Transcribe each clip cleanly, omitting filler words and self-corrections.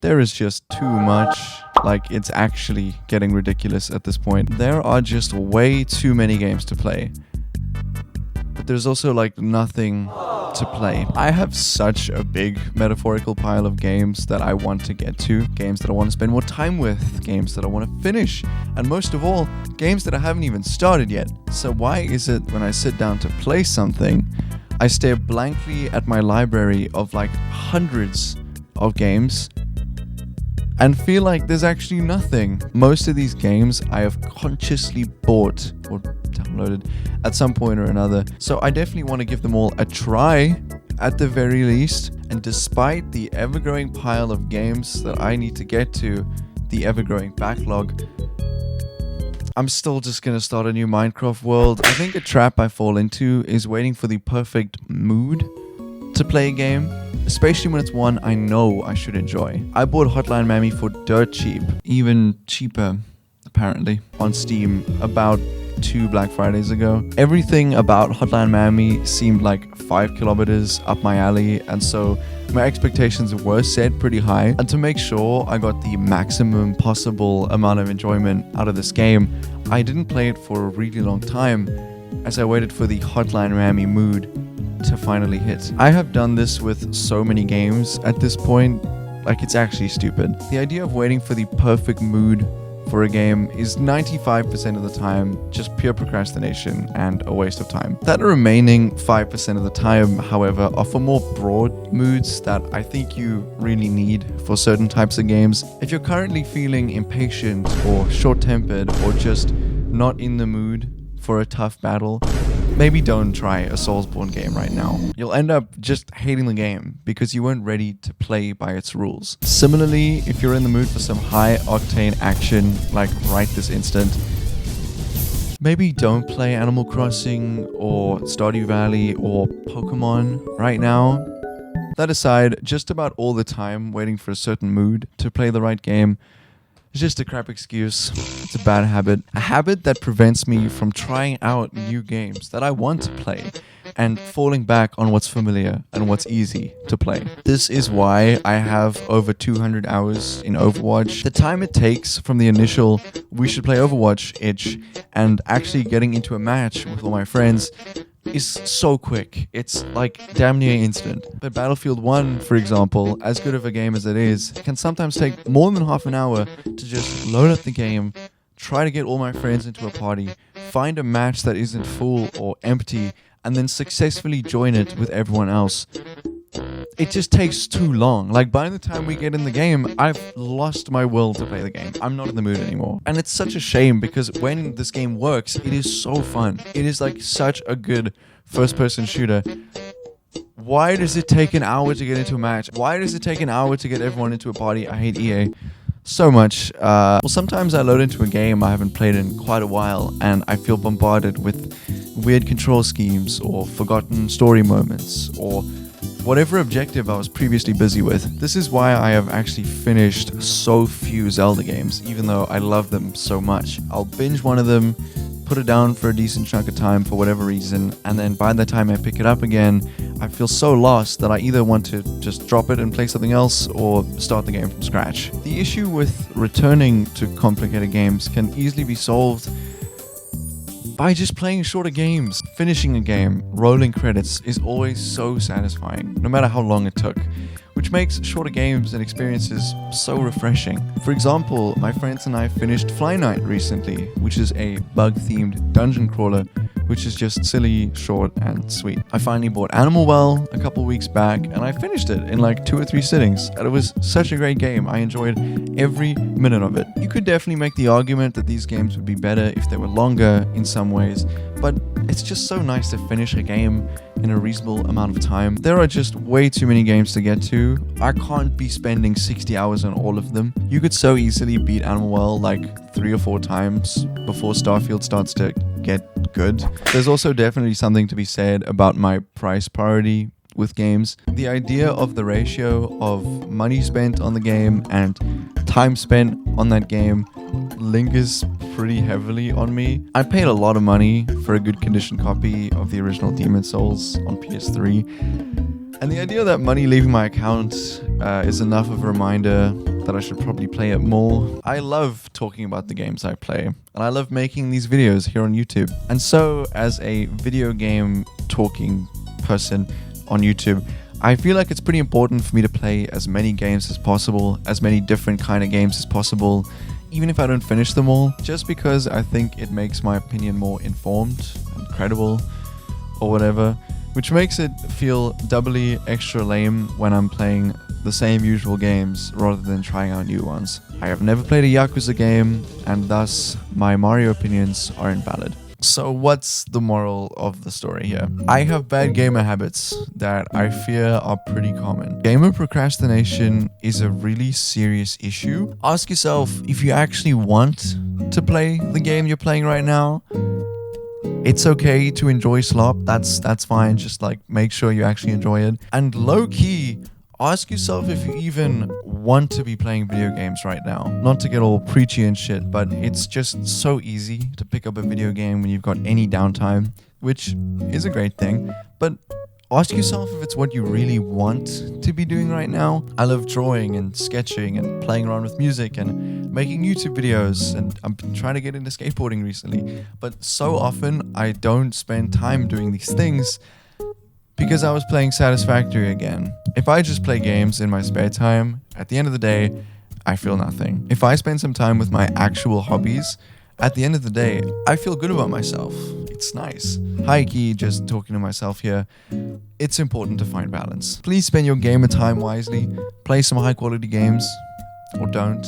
There is just too much. Like, it's actually getting ridiculous at this point. There are just way too many games to play. But there's also like nothing to play. I have such a big metaphorical pile of games that I want to get to, games that I want to spend more time with, games that I want to finish, and most of all, games that I haven't even started yet. So why is it when I sit down to play something, I stare blankly at my library of like hundreds of games and feel like there's actually nothing? Most of these games I have consciously bought or downloaded at some point or another, so I definitely want to give them all a try at the very least. And despite the ever-growing pile of games that I need to get to, the ever-growing backlog, I'm still just gonna start a new Minecraft world. I think a trap I fall into is waiting for the perfect mood to play a game, especially when it's one I know I should enjoy. I bought Hotline Miami for dirt cheap, even cheaper apparently, on Steam about 2 Black Fridays ago. Everything about Hotline Miami seemed like 5 kilometers up my alley, and so my expectations were set pretty high. And to make sure I got the maximum possible amount of enjoyment out of this game, I didn't play it for a really long time as I waited for the Hotline Miami mood to finally hit. I have done this with so many games at this point, like it's actually stupid. The idea of waiting for the perfect mood for a game is 95% of the time just pure procrastination and a waste of time. That remaining 5% of the time, however, are for more broad moods that I think you really need for certain types of games. If you're currently feeling impatient or short-tempered or just not in the mood for a tough battle, maybe don't try a Soulsborne game right now. You'll end up just hating the game because you weren't ready to play by its rules. Similarly, if you're in the mood for some high-octane action, like right this instant, maybe don't play Animal Crossing or Stardew Valley or Pokemon right now. That aside, just about all the time waiting for a certain mood to play the right game is just a crap excuse. It's a bad habit. A habit that prevents me from trying out new games that I want to play and falling back on what's familiar and what's easy to play. This is why I have over 200 hours in Overwatch. The time it takes from the initial "we should play Overwatch" itch and actually getting into a match with all my friends is so quick. It's like damn near instant. But Battlefield 1, for example, as good of a game as it is, can sometimes take more than half an hour to just load up the game, try to get all my friends into a party, find a match that isn't full or empty, and then successfully join it with everyone else. It just takes too long. Like, by the time we get in the game, I've lost my will to play the game. I'm not in the mood anymore. And it's such a shame because when this game works, it is so fun. It is like such a good first-person shooter. Why does it take an hour to get into a match? Why does it take an hour to get everyone into a party? I hate EA so much. Well, sometimes I load into a game I haven't played in quite a while and I feel bombarded with weird control schemes or forgotten story moments or whatever objective I was previously busy with. This is why I have actually finished so few Zelda games, even though I love them so much. I'll binge one of them, put it down for a decent chunk of time for whatever reason, and then by the time I pick it up again, I feel so lost that I either want to just drop it and play something else or start the game from scratch. The issue with returning to complicated games can easily be solved by just playing shorter games. Finishing a game, rolling credits, is always so satisfying, no matter how long it took, which makes shorter games and experiences so refreshing. For example, my friends and I finished Fly Night recently, which is a bug-themed dungeon crawler, which is just silly, short, and sweet. I finally bought Animal Well a couple weeks back, and I finished it in like 2 or 3 sittings, and it was such a great game. I enjoyed every minute of it. You could definitely make the argument that these games would be better if they were longer in some ways, but it's just so nice to finish a game in a reasonable amount of time. There are just way too many games to get to. I can't be spending 60 hours on all of them. You could so easily beat Animal Well like 3 or 4 times before Starfield starts to get good. There's also definitely something to be said about my price priority with games. The idea of the ratio of money spent on the game and time spent on that game lingers pretty heavily on me. I paid a lot of money for a good condition copy of the original Demon's Souls on PS3, and the idea that money leaving my account is enough of a reminder that I should probably play it more. I love talking about the games I play, and I love making these videos here on YouTube. And so, as a video game talking person on YouTube, I feel like it's pretty important for me to play as many games as possible, as many different kind of games as possible, even if I don't finish them all, just because I think it makes my opinion more informed and credible or whatever, which makes it feel doubly extra lame when I'm playing the same usual games rather than trying out new ones. I have never played a Yakuza game, and thus my Mario opinions are invalid. So what's the moral of the story here? I have bad gamer habits that I fear are pretty common. Gamer procrastination is a really serious issue. Ask yourself if you actually want to play the game you're playing right now. It's okay to enjoy slop, that's fine, just like make sure you actually enjoy it. And low-key, ask yourself if you even want to be playing video games right now. Not to get all preachy and shit, but it's just so easy to pick up a video game when you've got any downtime, which is a great thing. But ask yourself if it's what you really want to be doing right now. I love drawing and sketching and playing around with music and making YouTube videos, and I'm trying to get into skateboarding recently. But so often I don't spend time doing these things because I was playing Satisfactory again. If I just play games in my spare time, at the end of the day, I feel nothing. If I spend some time with my actual hobbies, at the end of the day, I feel good about myself. It's nice. High-key, just talking to myself here. It's important to find balance. Please spend your gamer time wisely. Play some high-quality games, or don't.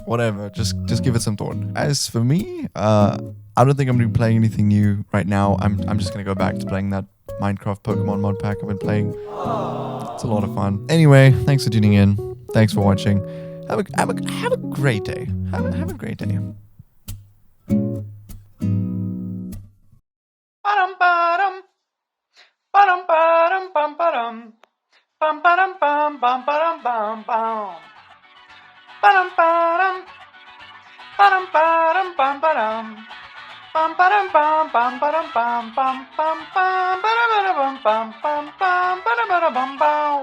Whatever. Just give it some thought. As for me, I don't think I'm gonna be playing anything new right now. I'm just gonna go back to playing that Minecraft Pokemon mod pack I've been playing. It's a lot of fun. Anyway, thanks for tuning in. Thanks for watching. Have a great day. Have a great day. Ba-dum, ba-dum, ba-dum, bum, ba-dum, bum, ba-dum, bum, ba-dum, bum. Ba-dum, ba-dum, ba-dum, bum, ba-dum, ba-dum, bum, ba-dum, bum, ba-dum, bum, ba-dum, bum, ba-dum, bum, ba-dum, bum, ba-dum, bum,